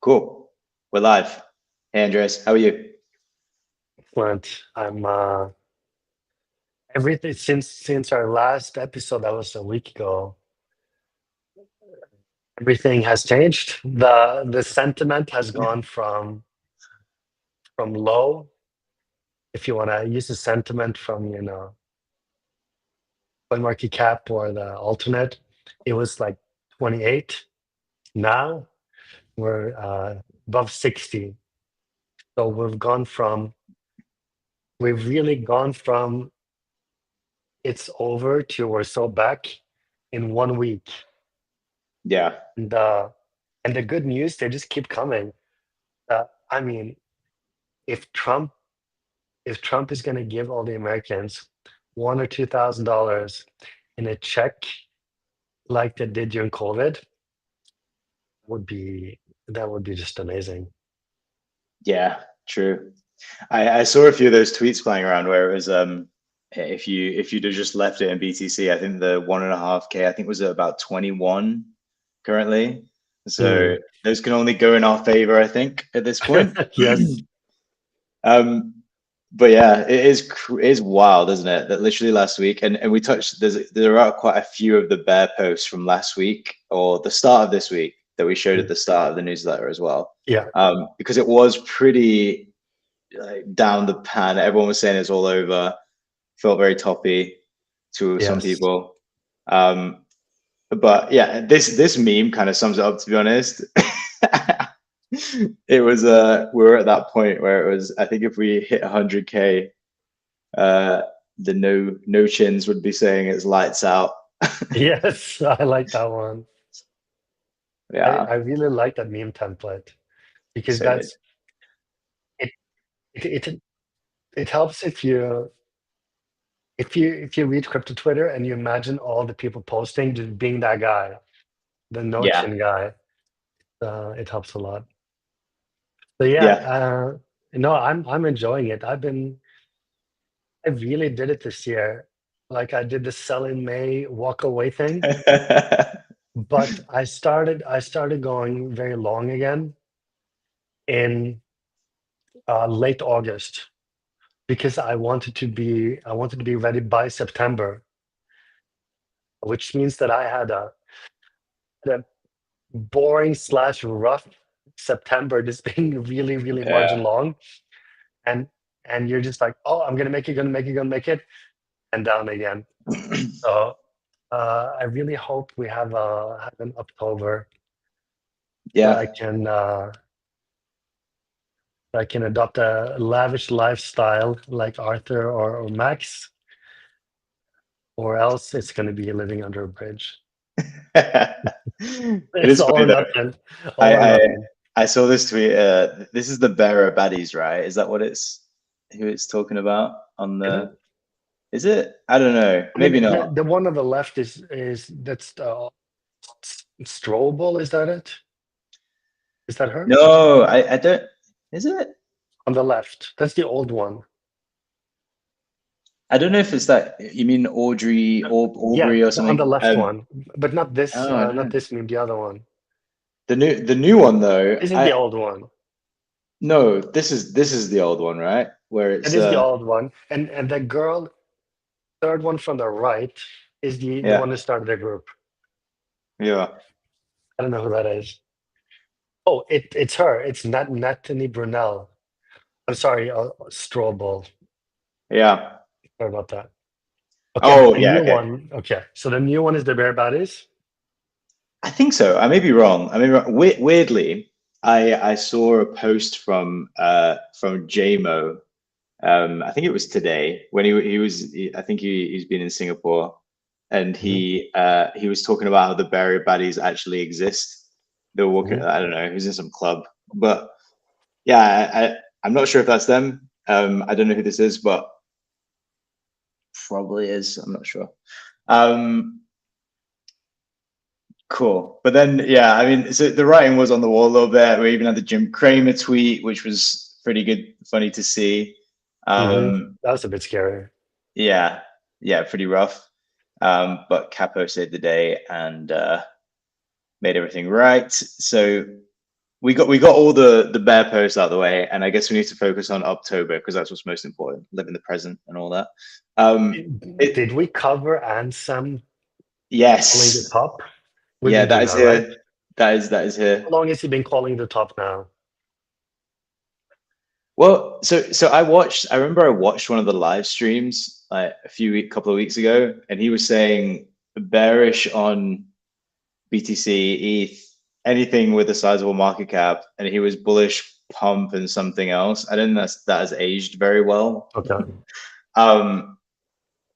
Cool. We're live. Hey, Andres, how are you? Excellent. I'm everything since our last episode that was a week ago, everything has changed. The sentiment has gone from low, if you want to use the sentiment from, market cap or the alternate, it was like 28. Now we're above 60. So we've really gone from it's over to we're so back in 1 week. Yeah. And uh, and the good news, they just keep coming. I mean, if Trump if Trump is going to give all the Americans $1 or $2,000 in a check like they did during COVID, would be that would be just amazing. Yeah, true. I saw a few of those tweets flying around where it was if you'd have just left it in BTC, I think the 1.5K, I think was at about 21 currently. So Mm. those can only go in our favor, I think, at this point. Yes, Um, but yeah, it is wild, isn't it? That literally last week, and we touched. There are quite a few of the bear posts from last week or the start of this week that we showed at mm, the start of the newsletter as well. yeah, Because it was pretty like, down the pan. Everyone was saying it's all over. Felt very toppy to some yes, people. Um, but yeah, this meme kind of sums it up. To be honest, it was we were at that point where it was. I think if we hit 100K, uh, the no chins would be saying it's lights out. yes. I like that one. I Yeah, really like that meme template because so good. it it it, it helps if you read crypto Twitter and you imagine all the people posting just being that guy, the no Yeah, chin guy. It helps a lot. So yeah, yeah. no, I'm enjoying it. I really did it this year. Like I did the sell in May, walk away thing, but I started going very long again in late August because I wanted to be ready by September, which means that I had a boring slash rough September, just being really, really margin Yeah. long, and and you're just like, oh, I'm gonna make it, and down again. So I really hope we have an Uptober that I Yeah. can adopt a lavish lifestyle like Arthur or Max, or else it's going to be living under a bridge. It It's is all or funny though. nothing, all or I I nothing. I saw this tweet. This is the bearer baddies, right? Is that what it's who it's talking about on Is it? the? Is it? I don't know. I mean, Maybe the, not. the one on the left is that's Strobel. Is that it? Is that her? No, I don't. Is it? On the left. That's the old one. I don't know if it's that. You mean Audrey or Yeah, Aubrey or on the something? left one, but Oh, I don't not know. this meme, the other one. The new one though. This is the I old one. no. This is the old one, right? Where It it's is the old one, and the girl, third one from the right, is the one yeah, who started the group. yeah, I don't know who that is. Oh, it's her. It's not Natalie Brunel. I'm sorry, Strobel. yeah. Sorry about that. Okay, but Oh the yeah, new okay. one. Okay, so the new one is the Bear Baddies. I think so. I may be wrong. I mean, weirdly, I saw a post from JMO. I think it was today when I think he's been in Singapore, and Hmm. he was talking about how the Barrier Baddies actually exist. They were walking. Hmm. I don't know. He was in some club, but yeah, I'm not sure if that's them. I don't know who this is, but probably is. I'm not sure. Um, Cool. But then, yeah, I mean, so the writing was on the wall a little bit. We even had the Jim Cramer tweet, which was pretty good, funny to see. Hmm. Um, That was a bit scary. yeah, yeah, pretty rough. But Capo saved the day, and made everything right. So we got all the bear posts out of the way, and I guess we need to focus on October because that's what's most important. Live in the present and all that. It Did we cover Ansem calling the yes, top? We yeah, did do that is that, right? here. That is How here. long has he been calling the top now? Well, so I remember I watched one of the live streams like couple of weeks ago, and he was saying bearish on BTC, ETH, anything with a sizable market cap, and he was bullish pump and something else. I don't think that has aged very well. Okay. Um,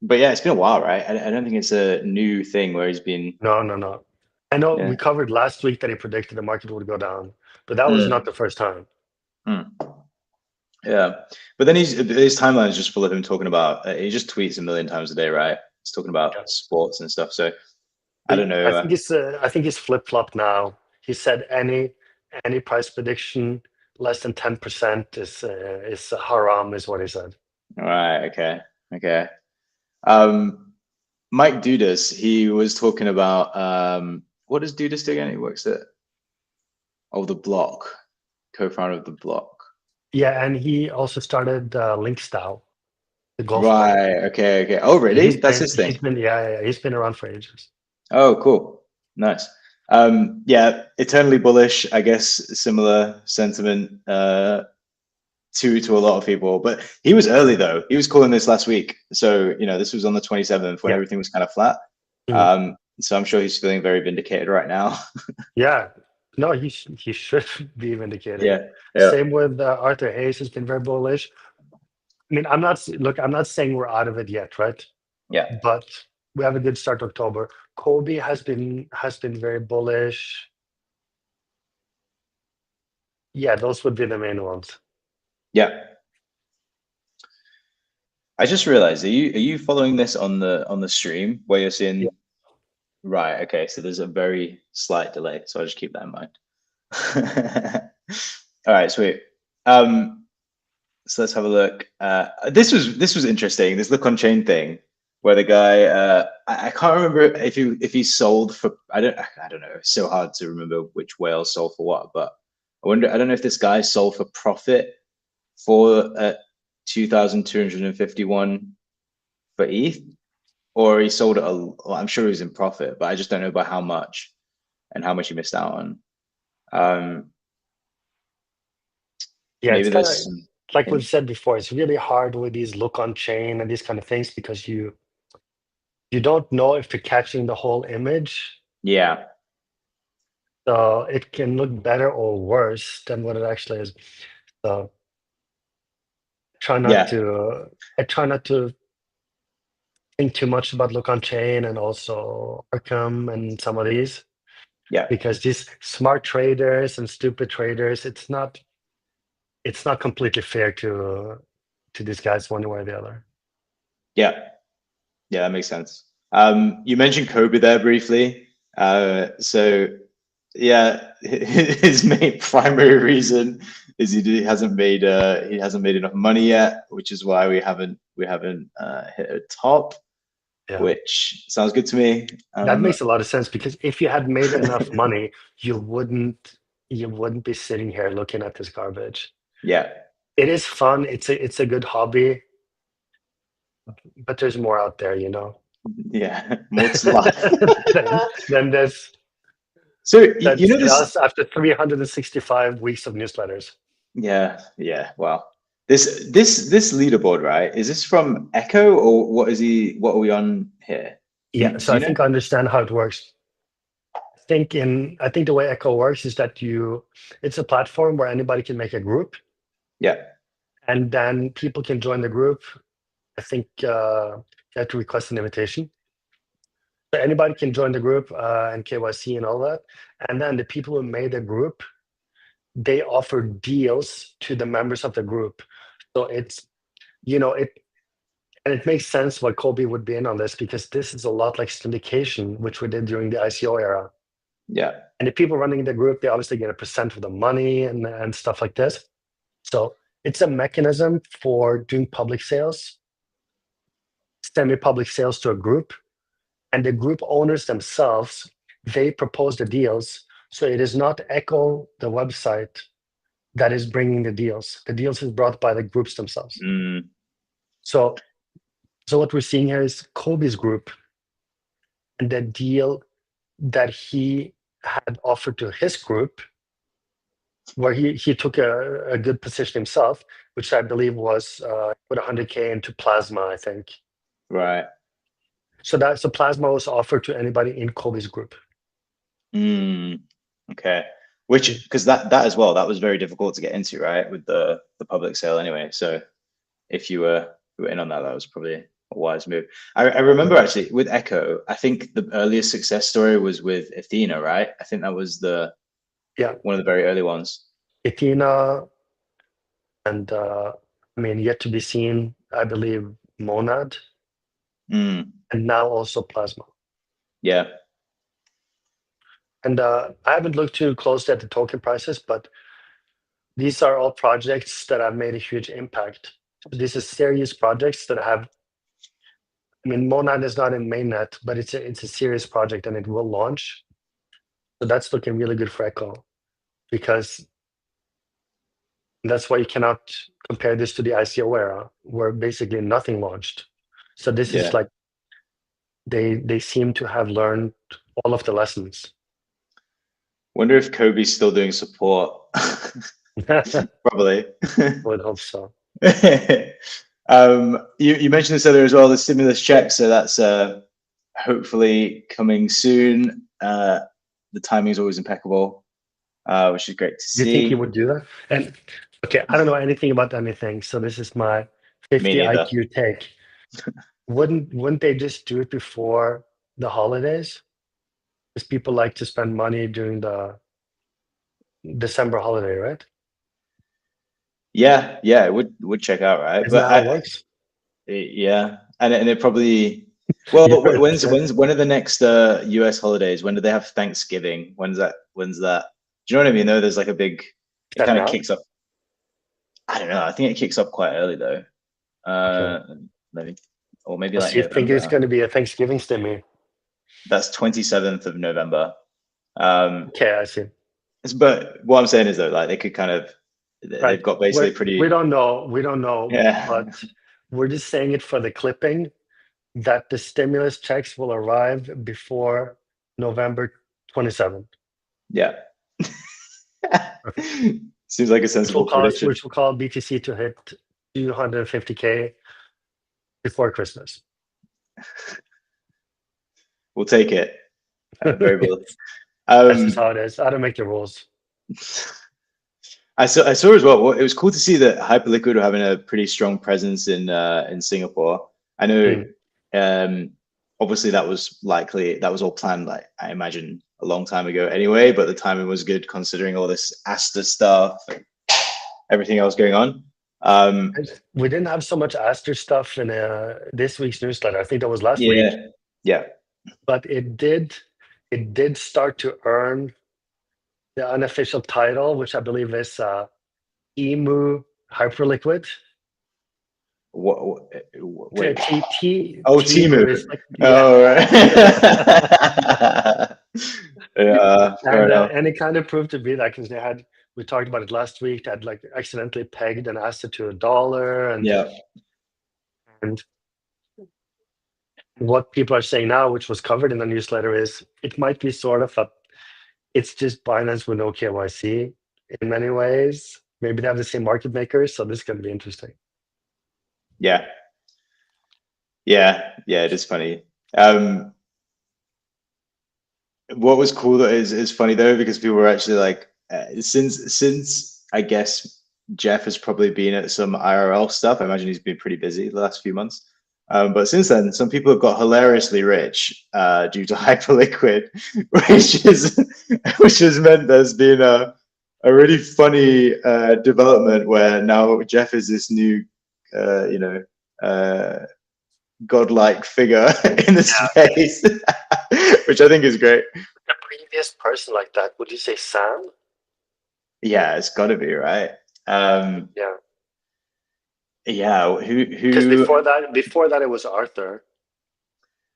but yeah, it's been a while, right? I don't think it's a new thing where he's been, No, no, no. I know we yeah. covered last week that he predicted the market would go down, but that was not Mm, the first time. mm, yeah. But then his timeline is just full of him talking about, he just tweets a million times a day, right? He's talking Yeah. about sports and stuff. So I But don't know. I think he's flip-flopped now. He said any price prediction less than 10% is haram, is what he said. All right. Okay. Okay. Um, Mike Dudas, he was talking about what does Dudas do again? He works at the Block, co-founder of the Block. Yeah, and he also started Link Style, the golf course. Right. Okay. Okay. Oh, And really? That's his thing. he's been around for ages. Oh, cool. Nice. Yeah, eternally bullish, I guess similar sentiment to a lot of people. But he was early though. He was calling this last week. So, this was on the 27th when Yeah. everything was kind of flat. Mhm. So I'm sure he's feeling very vindicated right now. Yeah. No, he should be vindicated. Yeah. Yeah. Same with Arthur Hayes has been very bullish. I mean, I'm not saying we're out of it yet, right? Yeah. But we have a good start to October. Kobe has been very bullish. Yeah, those would be the main ones. Yeah. I just realized, are you following this on the stream where you're Yeah. seeing right, okay, so there's a very slight delay, so I'll just keep that in mind. All right, sweet. Um, so let's have a look. This was interesting. This look on chain thing, where the guy I can't remember if he sold for I don't know. It's so hard to remember which whale sold for what, but I don't know if this guy sold for profit for 2,251 for ETH, or he sold it. Well, I'm sure he was in profit, but I just don't know by how much and how much he missed out on. Um, Yeah, it's maybe kind there's of some like we've hint. said before, it's really hard with these look on chain and these kind of things because you don't know if you're catching the whole image. Yeah, So it can look better or worse than what it actually is. So try not yeah, to I try not to think too much about look on chain and also Arkham and some of these yeah, because these smart traders and stupid traders, it's not completely fair to these guys one way or the other. yeah. Yeah, that makes sense. You mentioned Kobe there briefly. So yeah, his main primary reason is he hasn't made enough money yet, which is why we haven't hit a top, Yeah. which sounds good to me. That makes a lot of sense because if you had made enough money, you wouldn't be sitting here looking at this garbage. Yeah, It is fun. It's a good hobby, but there's more out there, you know. yeah, more to life. than this So you that's know this. us after 365 weeks of newsletters. Yeah, yeah. Well, this leaderboard, right? Is this from Echo or what is he? What are we on here? Yeah, so Do I you know? think I understand how it works. I think the way Echo works is that it's a platform where anybody can make a group Yeah, and then people can join the group. I think you have to request an invitation. So anybody can join the group and KYC and all that. And then the people who made the group, they offer deals to the members of the group. So it and it makes sense why Colby would be in on this because this is a lot like syndication, which we did during the ICO era. yeah, And the people running the group, they obviously get a percent of the money and stuff like this. So it's a mechanism for doing public sales, semi-public sales to a group, and the group owners themselves, they propose the deals. So it is not Echo, the website, that is bringing the deals. The deals is brought by the groups themselves. Mm, So, so what we're seeing here is Kobe's group and the deal that he had offered to his group, where he took a good position himself, which I believe was put 100K into Plasma, I think. right. So Plasma was offered to anybody in Kobe's group. Mm, okay. Which, because that as well, that was very difficult to get into, right? With the public sale anyway. So if you were in on that, that was probably a wise move. I remember actually with Echo, I think the earliest success story was with Athena, right? I think that was the Yeah, one of the very early ones. Athena, and I mean, yet to be seen, I believe Monad, Mm, and now also Plasma. yeah. And I haven't looked too closely at the token prices, but these are all projects that have made a huge impact. These are serious projects that have. I mean, Monad is not in mainnet, but it's a serious project and it will launch. So that's looking really good for Echo, because that's why you cannot compare this to the ICO era, where basically nothing launched. So this is Yeah. like they seem to have learned all of the lessons. Wonder if Kobe's still doing support. I Probably. would hope so. You mentioned this earlier as well, the stimulus check. So that's hopefully coming soon. The timing is always impeccable, which is great to Do you think he see. would do that? And okay, I don't know anything about anything, so this is my Me 50 neither. IQ take. Wouldn't they just do it before the holidays? Because people like to spend money during the December holiday, right? Yeah, yeah, it would check out, right? Isn't But that how it works? yeah, and it probably You well, heard it, right? when are the next US holidays? When do they have Thanksgiving? When's that? When's that? Do you know what I mean? Though there's like a big, Is it that kind of now? kicks up. I don't know. I think it kicks up quite early though. Okay. Uh, maybe or maybe like So you think it's November. going to be a Thanksgiving stimmy? That's 27th of November. Okay, I see. But what I'm saying is though, like they could kind of, Right. they've got basically We pretty, don't know. We don't know, yeah, but we're just saying it for the clipping that the stimulus checks will arrive before November 27th. yeah. Okay. Seems like a sensible prediction. Which will cause BTC to hit 250K before Christmas. We'll take it. Very well. That's just Um, how it is. I don't make the rules. I saw as well. It was cool to see that Hyperliquid were having a pretty strong presence in Singapore. I know, Mm. um, obviously that was all planned. Like I imagine a long time ago anyway, but the timing was good considering all this Asta stuff, and everything else going on. Um, We didn't have so much Aster stuff in this week's newsletter. I think that was last week, yeah, yeah, but it did start to earn the unofficial title, which I believe is Emu Hyperliquid. wait. Oh, Temu Timu. is like, yeah. Oh, right. Yeah, fair enough. And it kind of proved to be that, because we talked about it last week, they had like accidentally pegged and asked it to $1, Yeah, and what people are saying now, which was covered in the newsletter, is it might be sort of it's just Binance with no KYC in many ways. Maybe they have the same market makers, so this is going to be interesting. yeah, yeah. It is funny. Um, what was cool though is funny though because people were actually like since I guess Jeff has probably been at some IRL stuff. I imagine he's been pretty busy the last few months. But since then, some people have got hilariously rich due to Hyperliquid, which has meant there's been a really funny development where now Jeff is this new, you know, godlike figure in the Yeah. space, which I think is great. A previous person like that, would you say Sam? Yeah, it's got to be right. Um, Yeah. yeah, Because who before that, it was Arthur.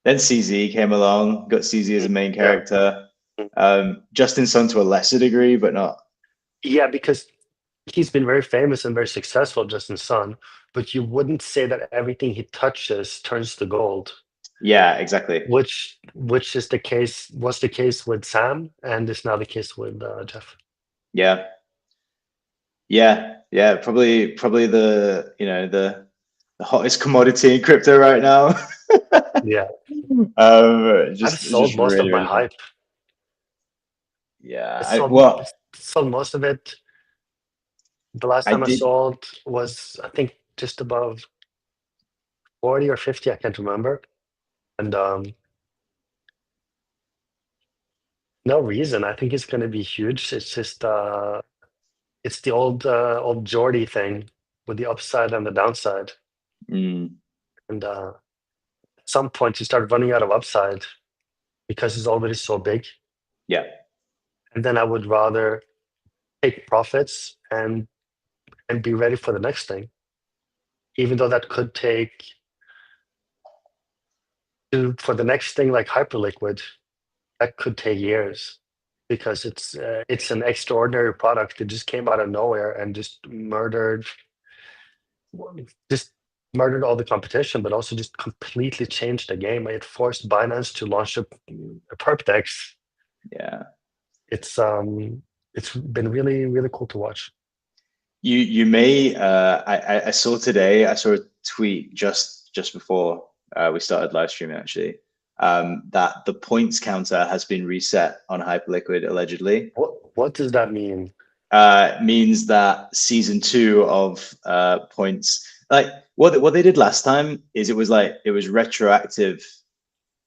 then CZ came along, got CZ as a main Yeah. character. Mm. Justin Sun to a lesser degree, but not. Yeah, because he's been very famous and very successful, Justin Sun, but you wouldn't say that everything he touches turns to gold, Yeah, exactly. which is the case, was the case with Sam, and is now the case with Jeff. Yeah, yeah. Probably the the hottest commodity in crypto right now. Yeah, I've sold Just most of really my really fun. hype. Yeah, I I sold well sold most of it. The last I time I did. sold was, I think, just above 40 or 50, I can't remember. And no reason. I think it's going to be huge. It's just it's the old Geordie thing with the upside and the downside. Mm, And at some point you start running out of upside because it's already so big. yeah, And then I would rather take profits and be ready for the next thing, even though that could take for the next thing like Hyperliquid, that could take years because it's an extraordinary product that just came out of nowhere and just murdered all the competition, but also just completely changed the game. It forced Binance to launch a perp dex. yeah. It's it's been really really cool to watch. You may I saw today, I saw a tweet just before we started live streaming actually, that the points counter has been reset on Hyperliquid allegedly. What does that mean? Means that season two of points, like what they did last time is it was like it was retroactive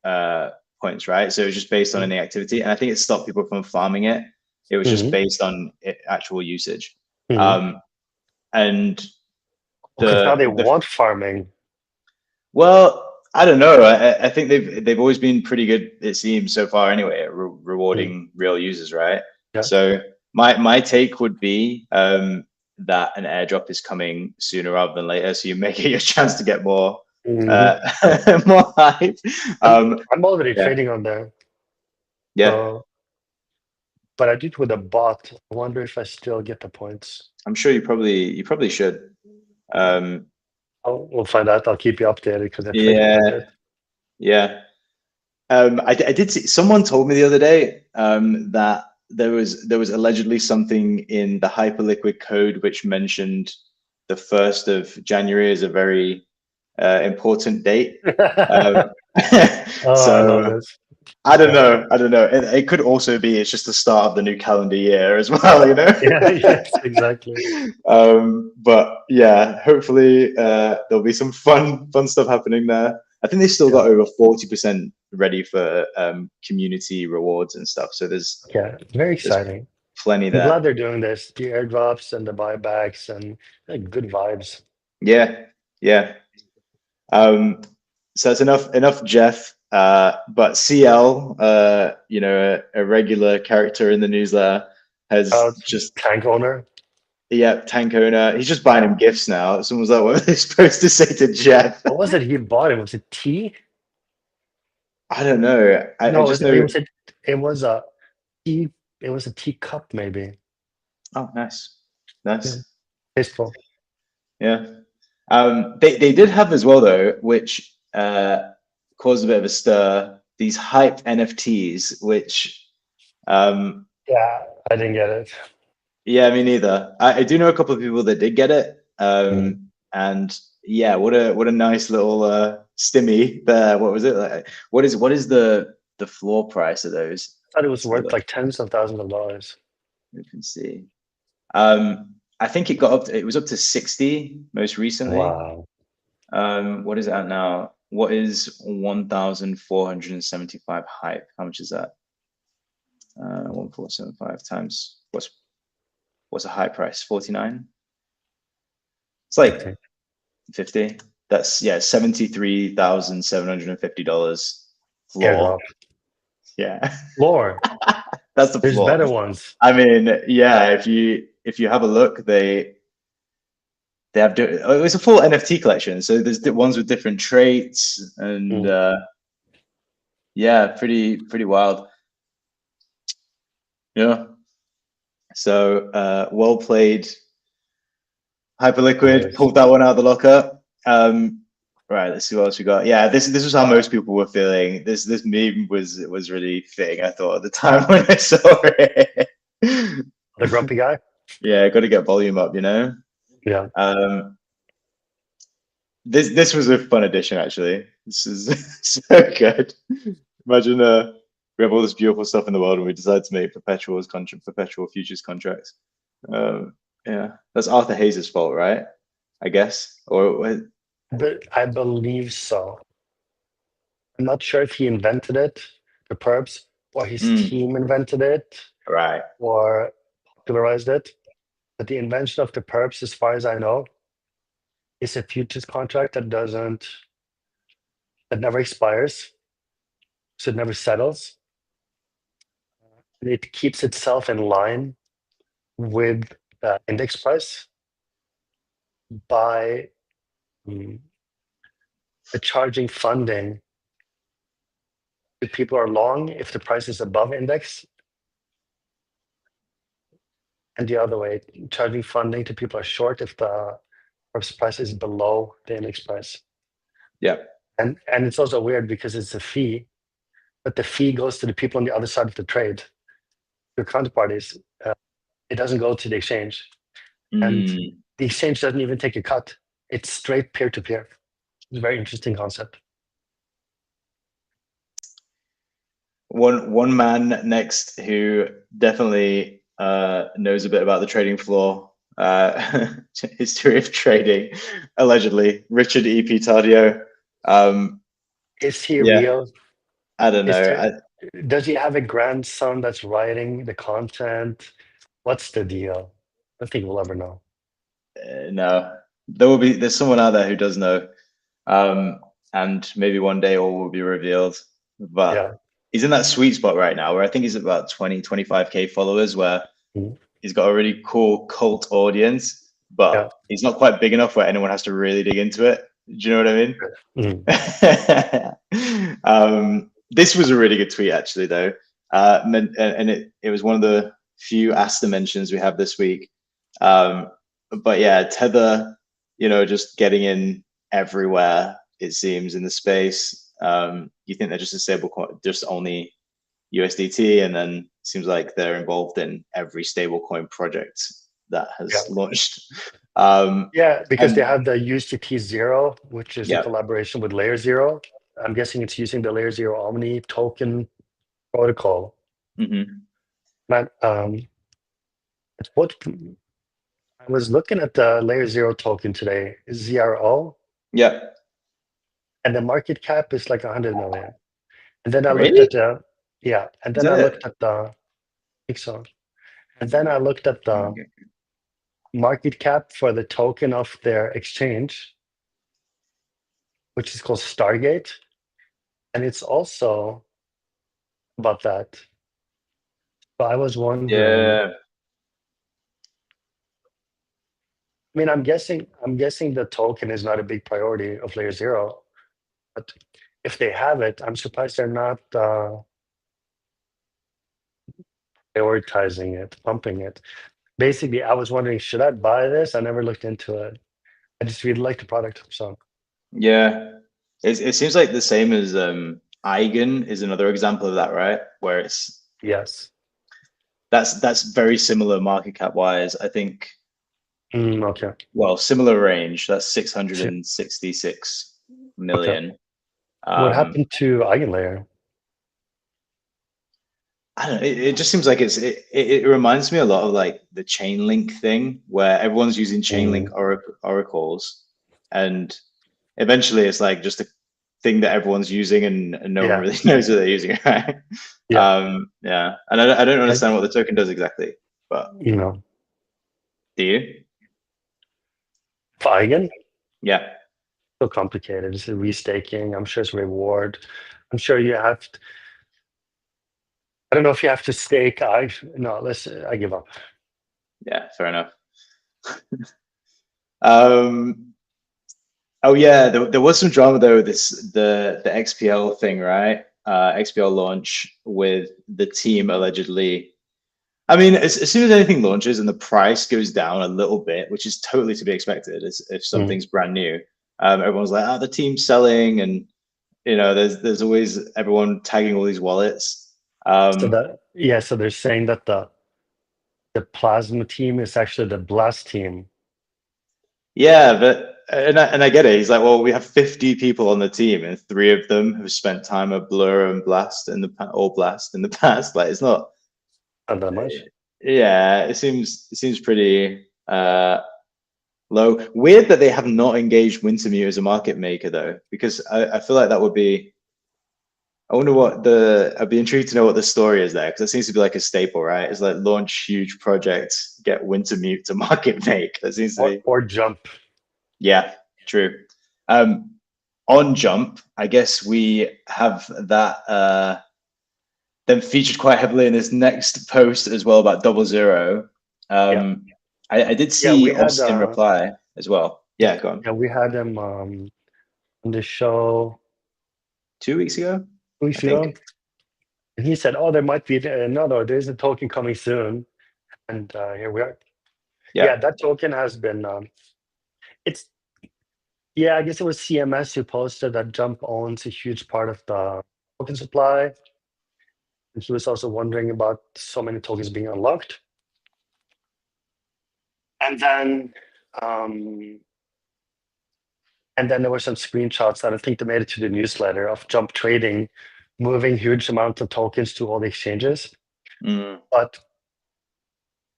uh points, right? So it was just based on any activity, and I think it stopped people from farming it. It was just Mm-hmm. based on actual usage. Mm-hmm. Um, and Because now they the want farming. well, I don't know. I think they've always been pretty good, it seems, so far anyway, at Mm. rewarding real users, right? Yeah. So my take would be that an airdrop is coming sooner rather than later, so you may get your chance to get more Hmm. uh, more hype. I'm Um, I'm already yeah, trading on there. yeah. So, but I did with a bot. I wonder if I still get the points. I'm sure you probably should. Um, We'll find out. I'll keep you updated because I trade quite a yeah, bit. yeah. I did see someone told me the other day that there was allegedly something in the Hyperliquid code which mentioned the 1st of January as a very important date. Um, Oh, I love so this. I don't Yeah. know. I don't know. It could also be it's just the start of the new calendar year as well, you know. Yeah, yes, exactly. But yeah, hopefully there'll be some fun stuff happening there. I think they still Yeah. got over 40% ready for community rewards and stuff. So Yeah. Very there's exciting. plenty I'm there. glad they're doing this. The airdrops and the buybacks and like, good vibes. Yeah, yeah. Um, so that's enough, Jeff. But CL, a regular character in the newsletter, has just Tank owner. yeah, tank owner. He's just buying him gifts now. Someone's like, what are they supposed to say to Jeff? What was it he bought? It was a tea? I don't know. I No, just it know. was it was a tea. It was a teacup, maybe. Oh, nice, Yeah. nice. Tasteful. Yeah. They did have as well though, which caused a bit of a stir. These hype NFTs, which um, Yeah, I didn't get it. yeah, me neither. I do know a couple of people that did get it. Mm. And yeah, what a nice little stimmy there. What was it? Like, what is the floor price of those? I thought it was Let's have a worth look. like tens of thousands of dollars. We can see. I think it was up to 60 most recently. Wow. What is it at now? What is 1,475 hype? How much is that? 1,475 times what's a high price? 49? It's like 50. 50. That's yeah, $73,750 floor. Airdrop. Yeah. Lore. That's the There's floor. better ones. I mean, yeah, if you have a look, they have it's a full NFT collection. So there's ones with different traits and Mm. yeah, pretty wild. Yeah. So well played, Hyperliquid. Hilarious. Pulled that one out of the locker. Right, let's see what else we got. Yeah, this was how most people were feeling. This meme was really fitting, I thought, at the time when I saw it. The grumpy guy? Yeah, got to get volume up, you know. Yeah. Um, this was a fun addition, actually. This is so good. Imagine we have all this beautiful stuff in the world, and we decide to make perpetual futures contracts. Yeah, that's Arthur Hayes' fault, right? I guess. Or But I believe so. I'm not sure if he invented it, the perps, or his mm, team invented it right. or popularized it. But the invention of the perps, as far as I know, is a futures contract that never expires, so it never settles. And it keeps itself in line with the index price by mm, charging funding if people are long if the price is above index, and the other way, charging funding to people are short if the price is below the index price. Yeah. And it's also weird because it's a fee, but the fee goes to the people on the other side of the trade, your counterparties. It doesn't go to the exchange, and Mm. the exchange doesn't even take a cut. It's straight peer to peer. It's a very interesting concept. One man next who definitely knows a bit about the trading floor, history of trading, allegedly, Richard E.P. Tardio. Um, Is he yeah, real? I don't Is know. there? Does he have a grandson that's writing the content? What's the deal? I don't think we'll ever know. No, there's someone out there who does know, and maybe one day all will be revealed. But Yeah. he's in that sweet spot right now where I think he's about 25K followers, where Mhm. he's got a really cool cult audience, but Yeah. he's not quite big enough where anyone has to really dig into it. Do you know what Mhm. I mean? This was a really good tweet, actually, though, and it was one of the few Asta mentions we have this week. But yeah, Tether, just getting in everywhere, it seems, in the space. You think they're just a stable coin, just only USDT, and then seems like they're involved in every stablecoin project that Yeah. has launched. Yeah, because they And have the USDT Zero, which is a yeah, collaboration with Layer Zero. I'm guessing it's using the Layer Zero Omni token protocol. hmm But what I was looking at the Layer Zero token today, ZRO, yeah. and the market cap is like 100 million. And then I looked Really? at the, yeah, and Is then I that looked it? at the, I think so. And then I looked at the Okay. market cap for the token of their exchange, which is called Stargate. And it's also about that. So I was wondering, Yeah, I mean, I'm guessing the token is not a big priority of Layer Zero, but if they have it, I'm surprised they're not prioritizing it, pumping it. Basically, I was wondering, should I buy this? I never looked into it. I just really like the product. So yeah. It seems like the same as Eigen is another example of that, right? Where yes. that's very similar market cap wise. I think, Okay. well, similar range. That's So, 666 okay. million. What Um, happened to Eigenlayer? I don't know, it just seems like it reminds me a lot of like the Chainlink thing where everyone's using Chainlink Mm, oracles, and eventually it's like just a thing that everyone's using, and no one yeah. really knows what they're using it, right? Yeah. Yeah, and I don't And understand what the token does exactly, but you know, do you? for Eigen, Yeah, so complicated. It's a restaking. I'm sure it's reward. I'm sure you have. I don't know if you have to stake. No. I give up. yeah, fair enough. Um, oh yeah, there was some drama though. The XPL thing, right? XPL launch with the team allegedly I mean, as soon as anything launches and the price goes down a little bit, which is totally to be expected, as if Mm. something's brand new, everyone's like, "Oh, the team's selling," and there's always everyone tagging all these wallets. So Um, that yeah, so they're saying that the plasma team is actually the blast team. yeah, but and I get it. He's like, "Well, we have 50 people on the team, and three of them have spent time at Blur and Blast in the or Blast in the past. Like, it's not. Not that much. Yeah, it seems pretty low. Weird that they have not engaged Wintermute as a market maker though, because I feel like that would be. I wonder what the. I'd be intrigued to know what the story is there, because it seems to be like a staple, right? It's like launch huge projects, get Wintermute to market make. That seems to be. Or jump. Yeah, true. Um, on Jump, I guess we have that then featured quite heavily in this next post as well about Double Zero. Yeah. Um, I did Yeah, see we had Austin reply as well. yeah, Yeah, go on. yeah, we had him on the show 2 weeks ago, I weeks ago. think. And he said, "Oh, there might be another. There's a token coming soon." And here we are. Yeah. Yeah, that token has been. It's yeah, I guess it was CMS who posted that Jump owns a huge part of the token supply. And he was also wondering about so many tokens being unlocked. And then, um, and then there were some screenshots that I think they made it to the newsletter of Jump Trading moving huge amounts of tokens to all the exchanges. Mm, But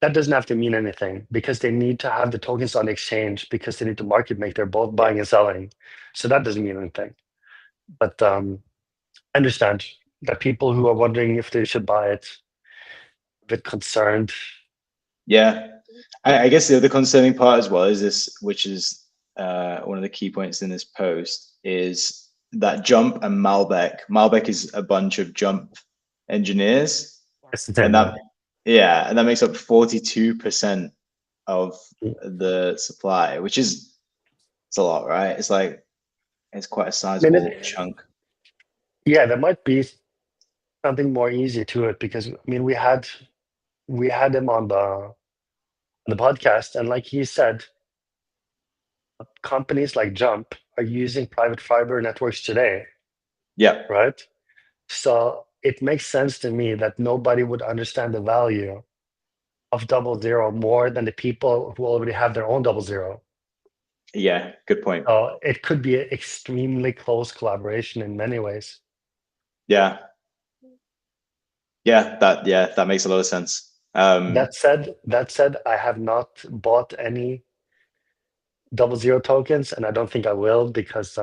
that doesn't have to mean anything because they need to have the tokens on the exchange because they need to market make. They're both yeah. buying and selling. So that doesn't mean anything. But I understand that people who are wondering if they should buy it, a bit concerned. Yeah. I guess the other concerning part as well is this, which is one of the key points in this post, is that Jump and Malbec. Malbec is a bunch of Jump engineers, It's the and same, that yeah, and that makes up 42% of yeah. the supply, which is it's a lot, right? It's like it's quite a I mean, sizable chunk. yeah, there might be something more easy to it because I mean we had him on the podcast, and like he said, companies like Jump are using private fiber networks today, Yeah, right? So it makes sense to me that nobody would understand the value of double zero more than the people who already have their own double zero. yeah, good point. It could be an extremely close collaboration in many ways. Yeah, that makes a lot of sense. That said, I have not bought any double zero tokens, and I don't think I will because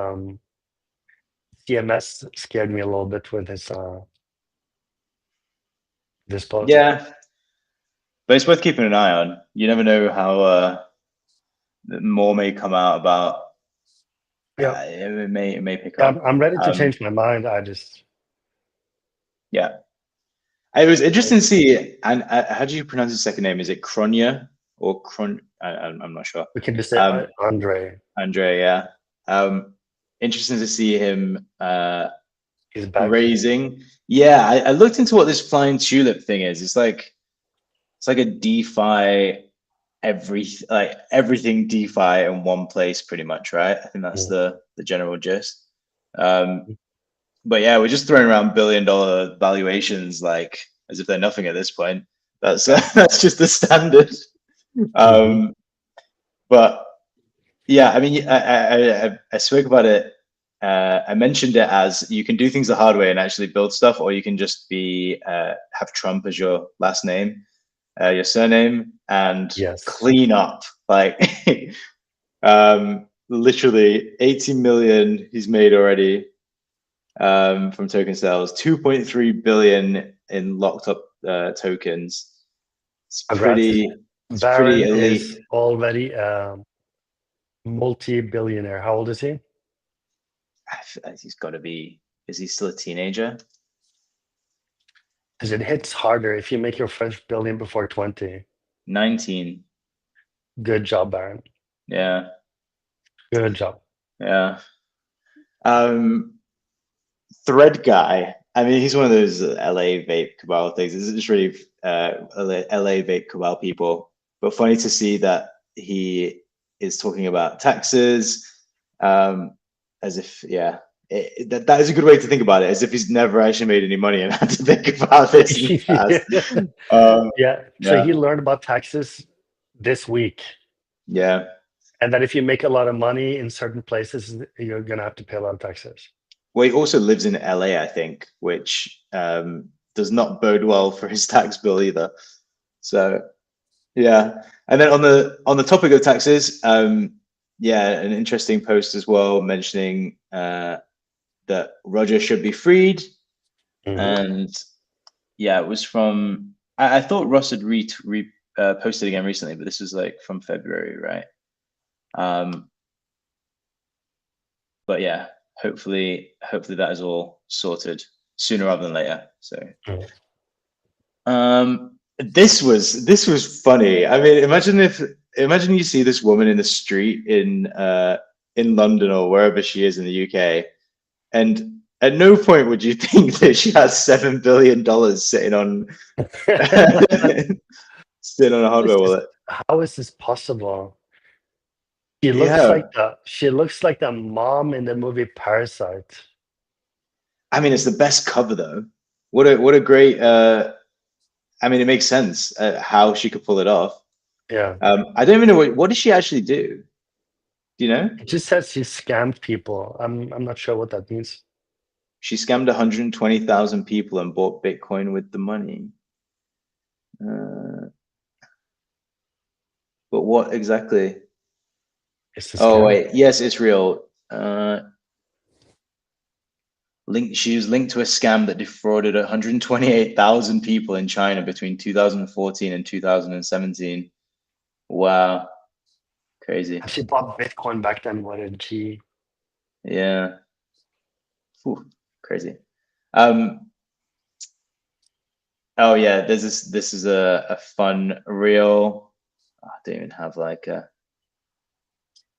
CMS scared me a little bit with his this post. Yeah, but it's worth keeping an eye on. You never know how more may come out about. Yeah, It may pick yeah, up. I'm ready to change my mind. I just Yeah, it was interesting to see. And how do you pronounce his second name? Is it Kronya or Kron? I'm not sure. we can just say Um, Andre Andre, yeah. Interesting to see him is back. raising. Yeah, I looked into what this flying tulip thing is. It's like a DeFi everything DeFi in one place, pretty much, right? I think that's Mm. the general gist. But yeah, we're just throwing around billion-dollar valuations like as if they're nothing at this point. That's Yeah. that's just the standard. Mhm. Um, but yeah, I mean, I spoke about it. I mentioned it as you can do things the hard way and actually build stuff, or you can just be have Trump as your last name, your surname, and Yes. clean up. Like, literally 80 million he's made already from token sales, 2.3 billion in locked up tokens. It's Congrats. pretty Baron elite. is already a multi-billionaire. How old is he? He's got to be. Is he still a teenager? Because it hits harder if you make your first billion before 20. 19. Good job, Baron. Yeah, Good job. yeah. Um, Thread guy. I mean, he's one of those LA vape cabal things. It's just really LA vape cabal people. But funny to see that he is talking about taxes, um, as if, yeah, that is a good way to think about it, as if he's never actually made any money and had to think about this in the past. Yeah. So Yeah, he learned about taxes this week, yeah. and that if you make a lot of money in certain places, you're gonna have to pay a lot of taxes. Well, he also lives in LA, I think, which does not bode well for his tax bill either. So yeah, and then on the topic of taxes, yeah, an interesting post as well mentioning that Roger should be freed, Mhm. and yeah, it was from I thought Ross had posted again recently, but this was like from February, right? Um, but yeah, hopefully that is all sorted sooner rather than later. So Mhm. this was funny. I mean, imagine you see this woman in the street in London or wherever she is in the UK, and at no point would you think that she has $7 billion sitting on a How is hardware this, wallet. how is this possible? She looks Yeah, like the mom in the movie Parasite. I mean, it's the best cover though. What a great. I mean, it makes sense how she could pull it off. Yeah. I don't even know what does she actually do. Do you know? It just says she scammed people. I'm not sure what that means. She scammed 120,000 people and bought Bitcoin with the money. Uh, but what exactly? It's a Oh scam. wait, yes, it's real. She was linked to a scam that defrauded 128,000 people in China between 2014 and 2017. Wow, crazy. And she bought Bitcoin back then. What did she? Yeah, Whew, crazy. Um, oh yeah, there's this. This is a fun reel. I don't even have like a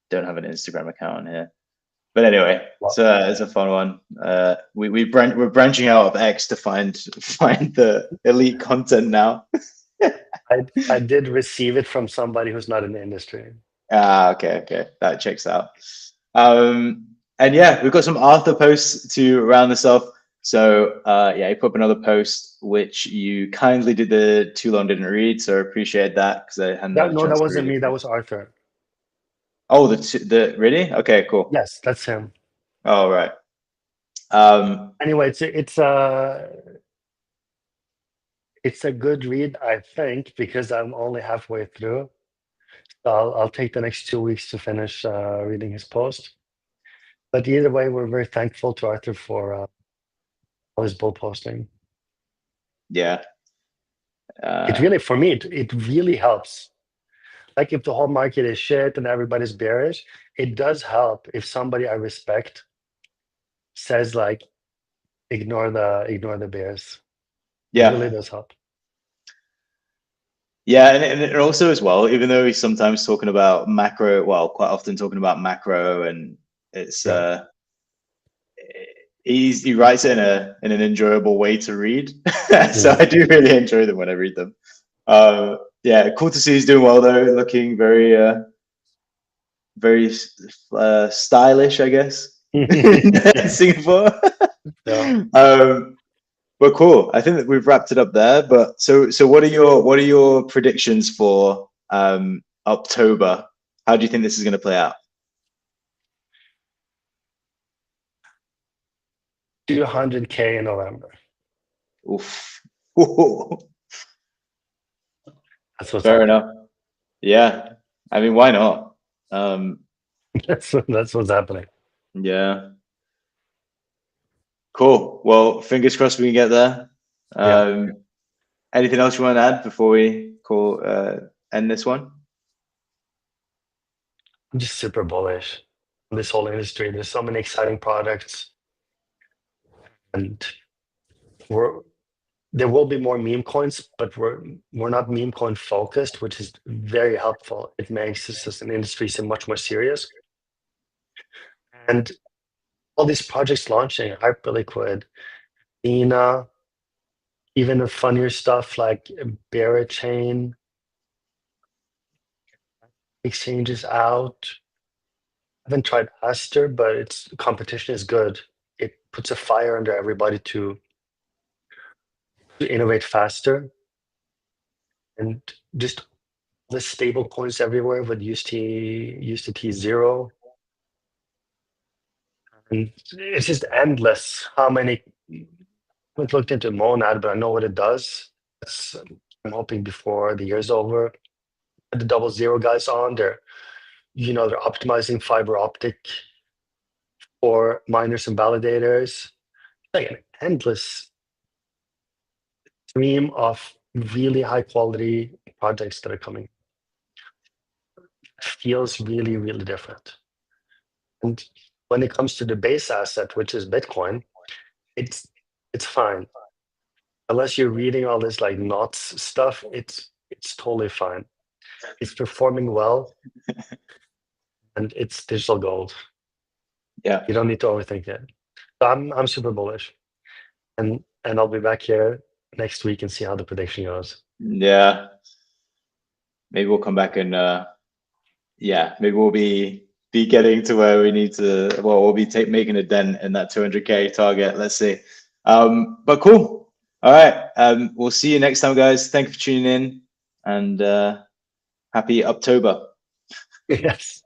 don't have an Instagram account on here. But anyway, Well, it's a fun one. We're branching out of X to find the elite content now. I did receive it from somebody who's not in the industry. Ah, okay, that checks out. And yeah, we've got some Arthur posts to round this off. So yeah, he put up another post which you kindly did the too long didn't read, so I appreciate that because I hadn't had That a no, that chance to read wasn't it. me. That was Arthur. Oh, the really? Okay, cool. Yes, that's him. All right. Um, Anyway, it's a good read, I think, because I'm only halfway through. So I'll take the next 2 weeks to finish reading his post. But either way, we're very thankful to Arthur for all his bull posting. yeah. It Uh, really, for me, it really helps. Like if the whole market is shit and everybody's bearish, it does help if somebody I respect says like ignore the bears. It really yeah. does help. Yeah, and also as well, even though he's sometimes talking about macro, well, quite often talking about macro, and it's Yeah. he writes it in an enjoyable way to read. So Mhm. I do really enjoy them when I read them. Yeah, cool to see he's doing well though, looking very stylish, I guess, in Singapore. Yeah. um, but cool. I think that we've wrapped it up there. But so what are your predictions for Uptober? How do you think this is going to play out? 200K in November. Oof. That's what's Fair happening. enough. Yeah. I mean, why not? Um, That's what's happening. yeah. Cool. Well, fingers crossed we can get there. Yeah. Anything else you want to add before we end this one? I'm just super bullish on this whole industry. There's so many exciting products, and we're there will be more meme coins, but we're not meme coin focused, which is very helpful. It makes us as an industry seem much more serious. And all these projects launching, Hyperliquid, Ina, even the funnier stuff like Barachain exchanges out. I haven't tried Aster, but its competition is good. It puts a fire under everybody to innovate faster, and just the stable coins everywhere with USDT zero. And it's just endless how many. I haven't looked into Monad, but I know what it does. That's, I'm hoping before the year's over. The 00 guys on there, they're optimizing fiber optic for miners and validators. Like an endless stream of really high quality projects that are coming. It feels really, really different. And when it comes to the base asset, which is Bitcoin, it's it's fine. Unless you're reading all this like knots stuff, it's totally fine. It's performing well, and it's digital gold. Yeah. You don't need to overthink it. So I'm super bullish, and I'll be back here next week and see how the prediction goes. Yeah. Maybe we'll come back and yeah, maybe we'll be getting to where we need to. Well, we'll be making a dent in that 200K target. Let's see. But cool. All right. We'll see you next time, guys. Thank you for tuning in, and happy Uptober. Yes.